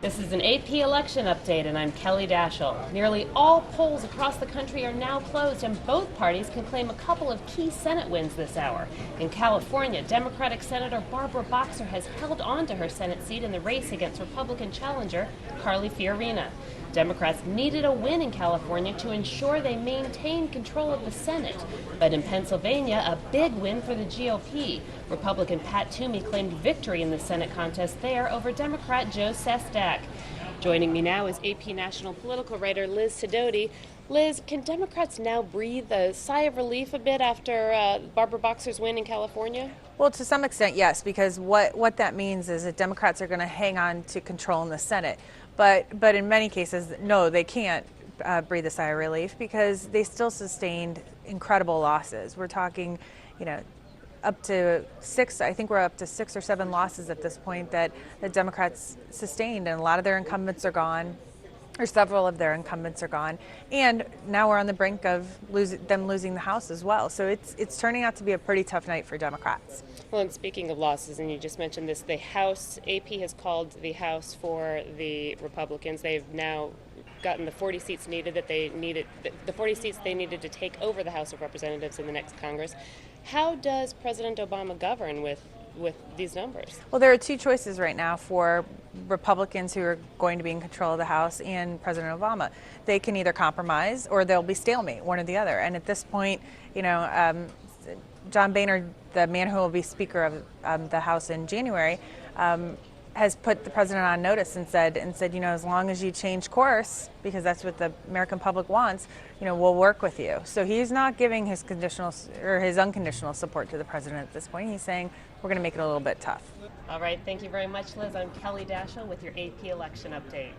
This is an AP election update, and I'm Kelly Dashel. Nearly all polls across the country are now closed, and both parties can claim a couple of key Senate wins this hour. In California, Democratic Senator Barbara Boxer has held on to her Senate seat in the race against Republican challenger Carly Fiorina. Democrats needed a win in California to ensure they maintain control of the Senate. But in Pennsylvania, a big win for the GOP. Republican Pat Toomey claimed victory in the Senate contest there over Democrat Joe Sestak. Joining me now is AP national political writer Liz Sidoti. Liz, can Democrats now breathe a sigh of relief a bit after Barbara Boxer's win in California? Well, to some extent, yes, because what that means is that Democrats are going to hang on to control in the Senate. But in many cases, no, they can't breathe a sigh of relief because they still sustained incredible losses. We're talking, up to six, I think we're up to 6 or 7 losses at this point that the Democrats sustained, and a lot of their incumbents are gone, or several of their incumbents are gone, and now we're on the brink of them losing the House as well. So it's turning out to be a pretty tough night for Democrats. Well, and speaking of losses, and you just mentioned this, the House, AP has called the House for the Republicans. They've now gotten the 40 seats needed the 40 seats they needed to take over the House of Representatives in the next Congress. How does President Obama govern with these numbers? Well, there are two choices right now for Republicans who are going to be in control of the House and President Obama. They can either compromise or there'll be stalemate, one or the other. And at this point, John Boehner, the man who will be Speaker of the House in January, has put the president on notice and said, as long as you change course, because that's what the American public wants, we'll work with you. So he's not giving his unconditional support to the president at this point. He's saying we're going to make it a little bit tough. All right, thank you very much, Liz. I'm Kelly Dashel with your AP election update.